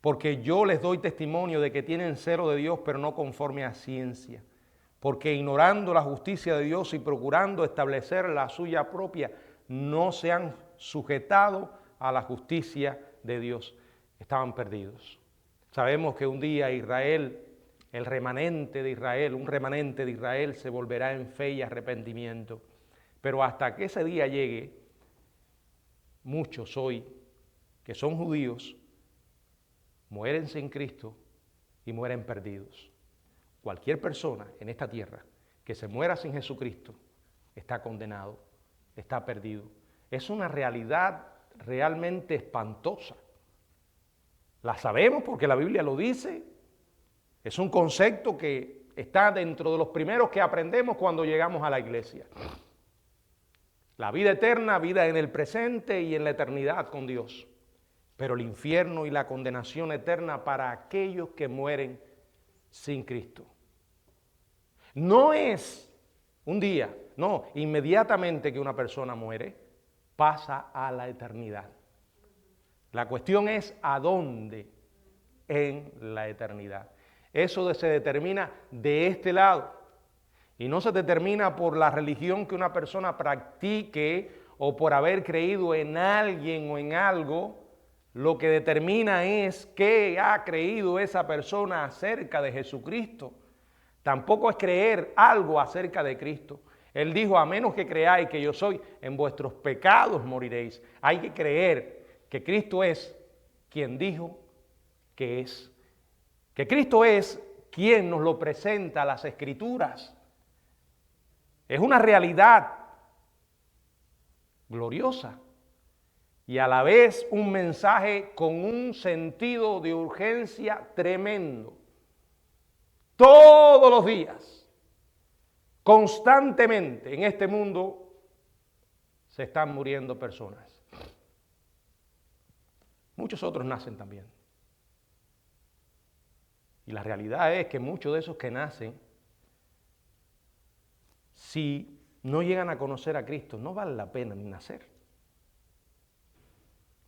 porque yo les doy testimonio de que tienen celo de Dios, pero no conforme a ciencia. Porque ignorando la justicia de Dios y procurando establecer la suya propia, no se han sujetado a la justicia de Dios. Estaban perdidos. Sabemos que un día Israel, el remanente de Israel, un remanente de Israel se volverá en fe y arrepentimiento. Pero hasta que ese día llegue, muchos hoy que son judíos mueren sin Cristo y mueren perdidos. Cualquier persona en esta tierra que se muera sin Jesucristo está condenado, está perdido. Es una realidad realmente espantosa. La sabemos porque la Biblia lo dice. Es un concepto que está dentro de los primeros que aprendemos cuando llegamos a la iglesia. La vida eterna, vida en el presente y en la eternidad con Dios. Pero el infierno y la condenación eterna para aquellos que mueren sin Cristo. No es un día, no, inmediatamente que una persona muere, pasa a la eternidad. La cuestión es a dónde en la eternidad. Eso se determina de este lado y no se determina por la religión que una persona practique o por haber creído en alguien o en algo. Lo que determina es qué ha creído esa persona acerca de Jesucristo. Tampoco es creer algo acerca de Cristo. Él dijo, a menos que creáis que yo soy, en vuestros pecados moriréis. Hay que creer que Cristo es quien dijo que es. Que Cristo es quien nos lo presenta a las Escrituras. Es una realidad gloriosa y a la vez un mensaje con un sentido de urgencia tremendo. Todos los días, constantemente en este mundo se están muriendo personas. Muchos otros nacen también. Y la realidad es que muchos de esos que nacen, si no llegan a conocer a Cristo, no vale la pena ni nacer.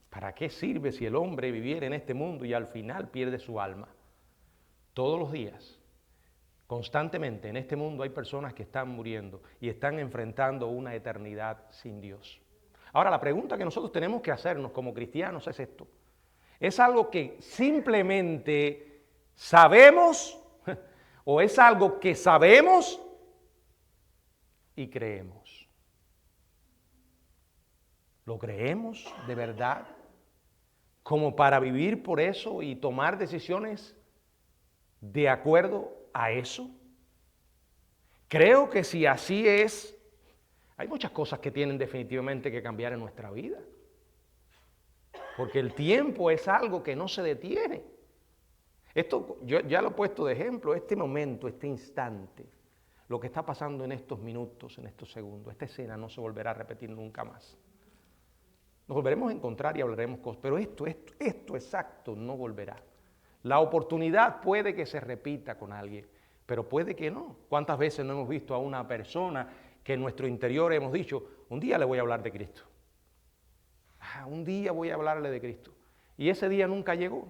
¿Para qué sirve si el hombre viviera en este mundo y al final pierde su alma? Todos los días Constantemente en este mundo hay personas que están muriendo y están enfrentando una eternidad sin Dios. Ahora, la pregunta que nosotros tenemos que hacernos como cristianos es esto. ¿Es algo que simplemente sabemos o es algo que sabemos y creemos? ¿Lo creemos de verdad como para vivir por eso y tomar decisiones de acuerdo a eso? Creo que si así es, hay muchas cosas que tienen definitivamente que cambiar en nuestra vida. Porque el tiempo es algo que no se detiene. Esto yo ya lo he puesto de ejemplo, este momento, este instante, lo que está pasando en estos minutos, en estos segundos, esta escena no se volverá a repetir nunca más. Nos volveremos a encontrar y hablaremos cosas, pero esto exacto no volverá. La oportunidad puede que se repita con alguien, pero puede que no. ¿Cuántas veces no hemos visto a una persona que en nuestro interior hemos dicho, un día le voy a hablar de Cristo? Un día voy a hablarle de Cristo. Y ese día nunca llegó.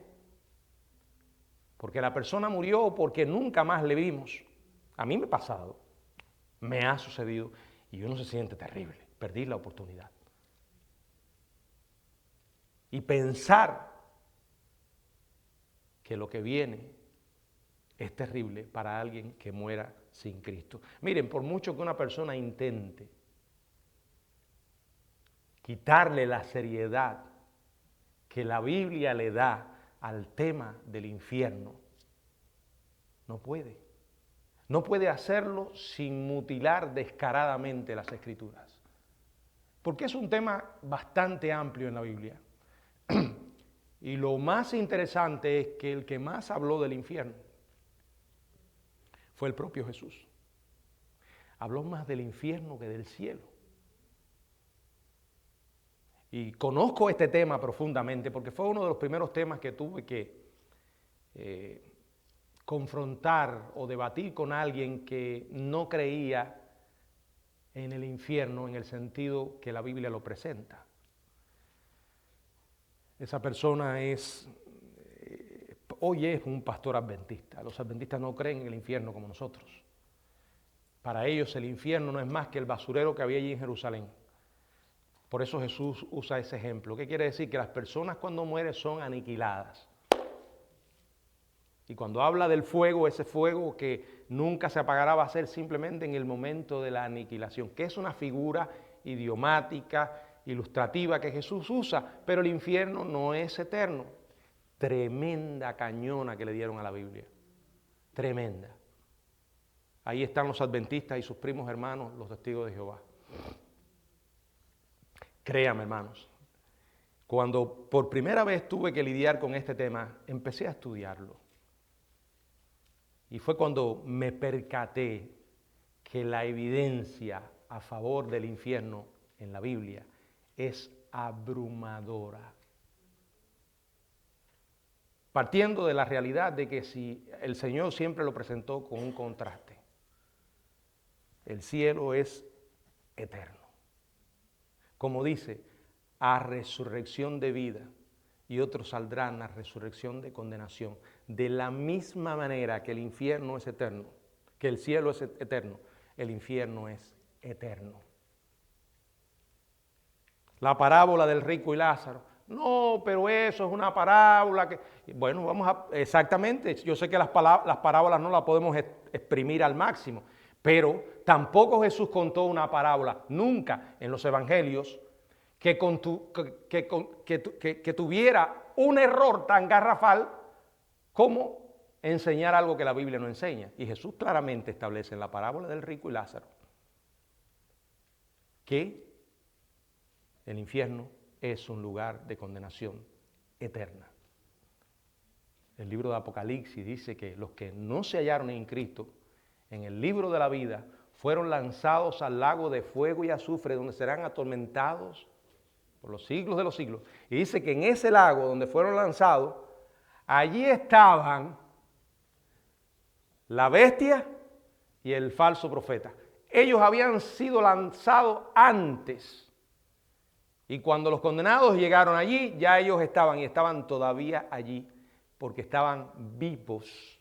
Porque la persona murió o porque nunca más le vimos. A mí me ha pasado, me ha sucedido y uno se siente terrible, perdí la oportunidad. Y pensar que lo que viene es terrible para alguien que muera sin Cristo. Miren, por mucho que una persona intente quitarle la seriedad que la Biblia le da al tema del infierno, no puede. No puede hacerlo sin mutilar descaradamente las Escrituras. Porque es un tema bastante amplio en la Biblia. Y lo más interesante es que el que más habló del infierno fue el propio Jesús. Habló más del infierno que del cielo. Y conozco este tema profundamente porque fue uno de los primeros temas que tuve que confrontar o debatir con alguien que no creía en el infierno en el sentido que la Biblia lo presenta. Esa persona hoy es un pastor adventista. Los adventistas no creen en el infierno como nosotros. Para ellos el infierno no es más que el basurero que había allí en Jerusalén. Por eso Jesús usa ese ejemplo. ¿Qué quiere decir? Que las personas cuando mueren son aniquiladas. Y cuando habla del fuego, ese fuego que nunca se apagará va a ser simplemente en el momento de la aniquilación, que es una figura idiomática, ilustrativa que Jesús usa, pero el infierno no es eterno. Tremenda cañona que le dieron a la Biblia. Tremenda. Ahí están los adventistas y sus primos hermanos, los testigos de Jehová. Créame, hermanos, cuando por primera vez tuve que lidiar con este tema, empecé a estudiarlo. Y fue cuando me percaté que la evidencia a favor del infierno en la Biblia es abrumadora. Partiendo de la realidad de que si el Señor siempre lo presentó con un contraste. El cielo es eterno. Como dice, a resurrección de vida y otros saldrán a resurrección de condenación. De la misma manera que el infierno es eterno, que el cielo es eterno, el infierno es eterno. La parábola del rico y Lázaro. No, pero eso es una parábola que... Bueno, exactamente, yo sé que las parábolas no las podemos exprimir al máximo, pero tampoco Jesús contó una parábola, nunca en los evangelios, que tuviera un error tan garrafal como enseñar algo que la Biblia no enseña. Y Jesús claramente establece en la parábola del rico y Lázaro que el infierno es un lugar de condenación eterna. El libro de Apocalipsis dice que los que no se hallaron en Cristo, en el libro de la vida, fueron lanzados al lago de fuego y azufre, donde serán atormentados por los siglos de los siglos. Y dice que en ese lago donde fueron lanzados, allí estaban la bestia y el falso profeta. Ellos habían sido lanzados antes. Y cuando los condenados llegaron allí, ya ellos estaban todavía allí, porque estaban vivos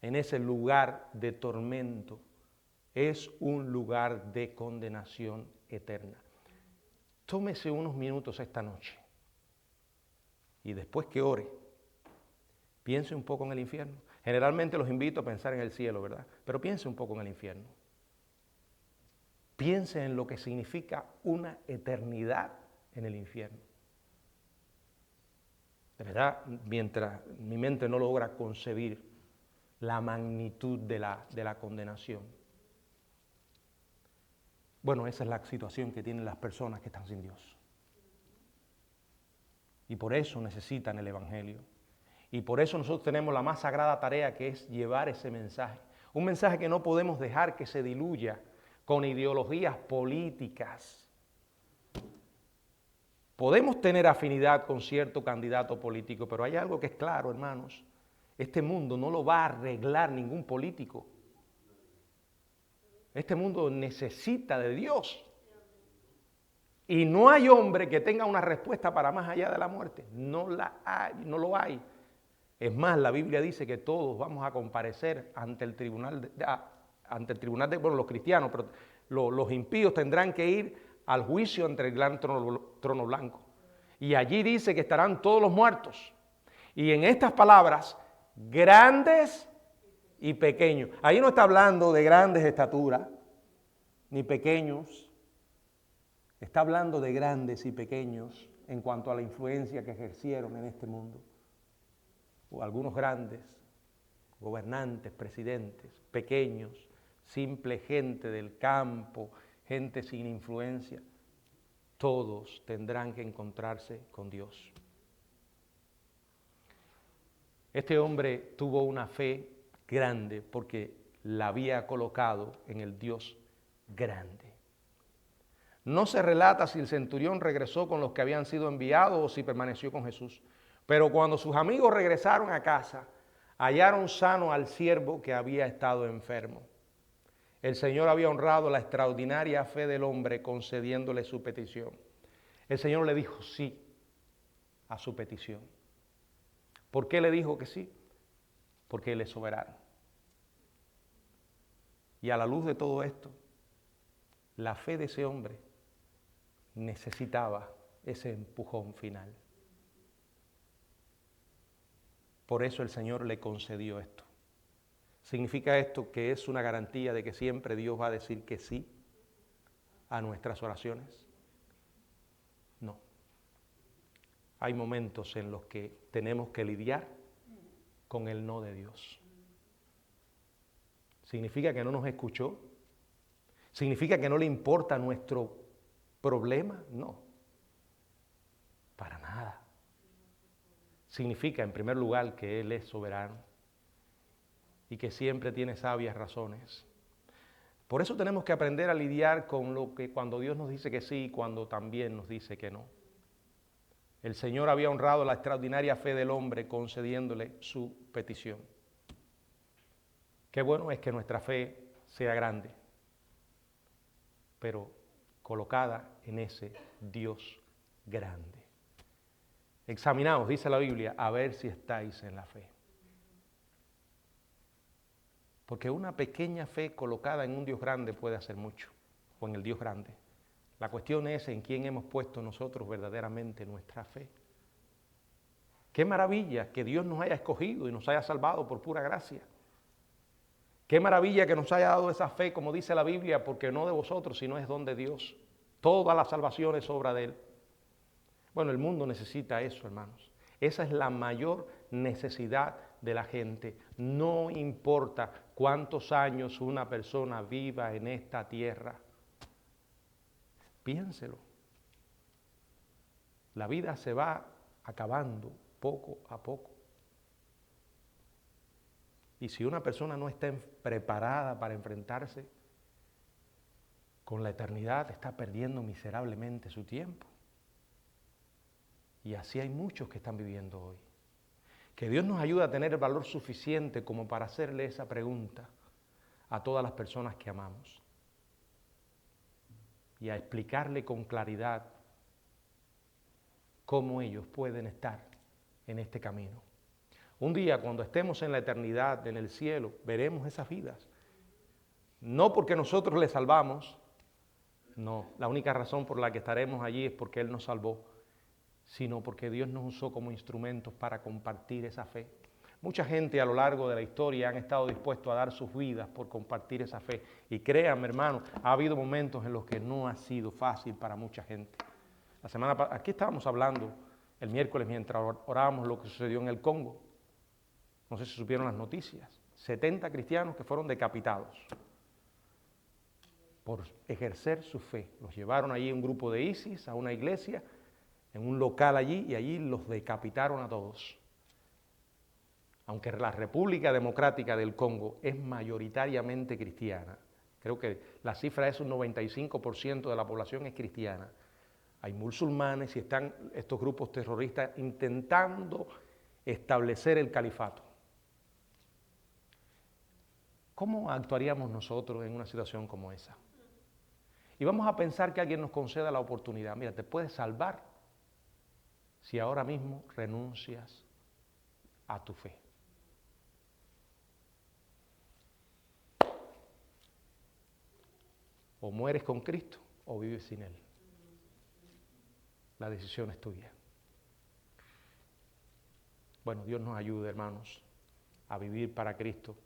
en ese lugar de tormento, es un lugar de condenación eterna. Tómese unos minutos esta noche y después que ore, piense un poco en el infierno. Generalmente los invito a pensar en el cielo, ¿verdad? Pero piense un poco en el infierno. Piense en lo que significa una eternidad en el infierno. De verdad, mientras mi mente no logra concebir la magnitud de la condenación. Bueno, esa es la situación que tienen las personas que están sin Dios. Y por eso necesitan el Evangelio. Y por eso nosotros tenemos la más sagrada tarea, que es llevar ese mensaje. Un mensaje que no podemos dejar que se diluya con ideologías políticas. Podemos tener afinidad con cierto candidato político, pero hay algo que es claro, hermanos. Este mundo no lo va a arreglar ningún político. Este mundo necesita de Dios. Y no hay hombre que tenga una respuesta para más allá de la muerte. No la hay, no lo hay. Es más, la Biblia dice que todos vamos a comparecer ante el tribunal de bueno, los cristianos, pero los impíos tendrán que ir al juicio ante el gran trono blanco. Y allí dice que estarán todos los muertos. Y en estas palabras, grandes y pequeños. Ahí no está hablando de grandes estaturas, ni pequeños. Está hablando de grandes y pequeños en cuanto a la influencia que ejercieron en este mundo. O algunos grandes, gobernantes, presidentes, pequeños, simple gente del campo, gente sin influencia. Todos tendrán que encontrarse con Dios. Este hombre tuvo una fe grande porque la había colocado en el Dios grande. No se relata si el centurión regresó con los que habían sido enviados o si permaneció con Jesús. Pero cuando sus amigos regresaron a casa, hallaron sano al siervo que había estado enfermo. El Señor había honrado la extraordinaria fe del hombre concediéndole su petición. El Señor le dijo sí a su petición. ¿Por qué le dijo que sí? Porque Él es soberano. Y a la luz de todo esto, la fe de ese hombre necesitaba ese empujón final. Por eso el Señor le concedió esto. ¿Significa esto que es una garantía de que siempre Dios va a decir que sí a nuestras oraciones? No. Hay momentos en los que tenemos que lidiar con el no de Dios. ¿Significa que no nos escuchó? ¿Significa que no le importa nuestro problema? No, para nada. Significa, en primer lugar, que Él es soberano y que siempre tiene sabias razones. Por eso tenemos que aprender a lidiar con lo que cuando Dios nos dice que sí y cuando también nos dice que no. El Señor había honrado la extraordinaria fe del hombre concediéndole su petición. Qué bueno es que nuestra fe sea grande, pero colocada en ese Dios grande. Examinaos, dice la Biblia, a ver si estáis en la fe. Porque una pequeña fe colocada en un Dios grande puede hacer mucho, o en el Dios grande. La cuestión es en quién hemos puesto nosotros verdaderamente nuestra fe. Qué maravilla que Dios nos haya escogido y nos haya salvado por pura gracia. Qué maravilla que nos haya dado esa fe, como dice la Biblia, porque no de vosotros, sino es don de Dios. Toda la salvación es obra de Él. Bueno, el mundo necesita eso, hermanos. Esa es la mayor necesidad de la gente. No importa cuántos años una persona viva en esta tierra. Piénselo. La vida se va acabando poco a poco. Y si una persona no está preparada para enfrentarse con la eternidad, está perdiendo miserablemente su tiempo. Y así hay muchos que están viviendo hoy. Que Dios nos ayude a tener el valor suficiente como para hacerle esa pregunta a todas las personas que amamos. Y a explicarle con claridad cómo ellos pueden estar en este camino. Un día, cuando estemos en la eternidad, en el cielo, veremos esas vidas. No porque nosotros le salvamos, no, la única razón por la que estaremos allí es porque Él nos salvó, sino porque Dios nos usó como instrumentos para compartir esa fe. Mucha gente a lo largo de la historia han estado dispuestos a dar sus vidas por compartir esa fe. Y créanme, hermano, ha habido momentos en los que no ha sido fácil para mucha gente. Aquí estábamos hablando el miércoles mientras orábamos lo que sucedió en el Congo. No sé si supieron las noticias. 70 cristianos que fueron decapitados por ejercer su fe. Los llevaron allí un grupo de ISIS a una iglesia, en un local allí, y allí los decapitaron a todos. Aunque la República Democrática del Congo es mayoritariamente cristiana, creo que la cifra es un 95% de la población es cristiana, hay musulmanes y están estos grupos terroristas intentando establecer el califato. ¿Cómo actuaríamos nosotros en una situación como esa? Y vamos a pensar que alguien nos conceda la oportunidad. Mira, te puedes salvar si ahora mismo renuncias a tu fe. O mueres con Cristo o vives sin Él. La decisión es tuya. Bueno, Dios nos ayude, hermanos, a vivir para Cristo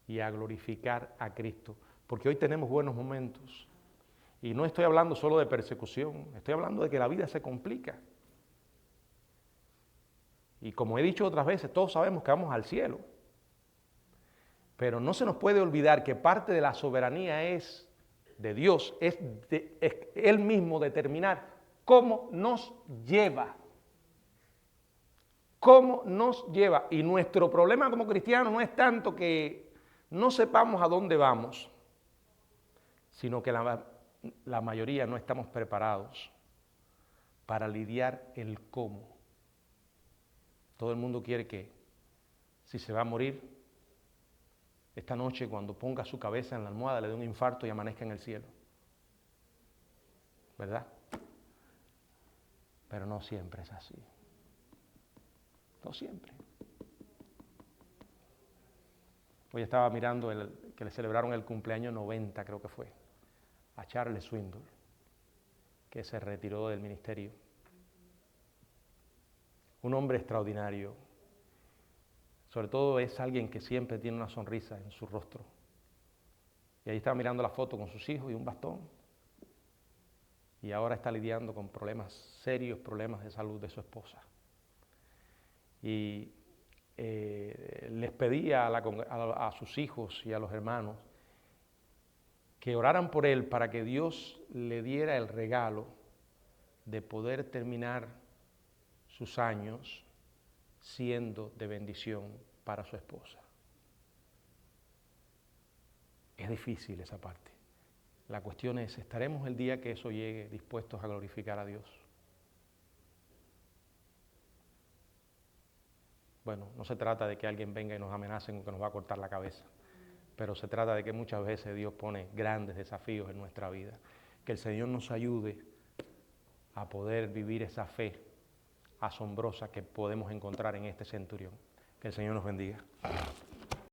y a glorificar a Cristo. Porque hoy tenemos buenos momentos. Y no estoy hablando solo de persecución, estoy hablando de que la vida se complica. Y como he dicho otras veces, todos sabemos que vamos al cielo. Pero no se nos puede olvidar que parte de la soberanía es de Dios, es Él mismo determinar cómo nos lleva. Cómo nos lleva. Y nuestro problema como cristianos no es tanto que no sepamos a dónde vamos, sino que la mayoría no estamos preparados para lidiar el cómo. Todo el mundo quiere que, si se va a morir, esta noche cuando ponga su cabeza en la almohada le dé un infarto y amanezca en el cielo. ¿Verdad? Pero no siempre es así. No siempre. Hoy estaba mirando que le celebraron el cumpleaños 90, creo que fue, a Charles Swindoll, que se retiró del ministerio. Un hombre extraordinario. Sobre todo es alguien que siempre tiene una sonrisa en su rostro. Y ahí estaba mirando la foto con sus hijos y un bastón. Y ahora está lidiando con problemas, serios problemas de salud de su esposa. Y les pedía a sus hijos y a los hermanos que oraran por él para que Dios le diera el regalo de poder terminar sus años siendo de bendición para su esposa. Es difícil esa parte. La cuestión es, ¿estaremos el día que eso llegue dispuestos a glorificar a Dios? Bueno, no se trata de que alguien venga y nos amenace con que nos va a cortar la cabeza, pero se trata de que muchas veces Dios pone grandes desafíos en nuestra vida. Que el Señor nos ayude a poder vivir esa fe asombrosa que podemos encontrar en este centurión. Que el Señor nos bendiga.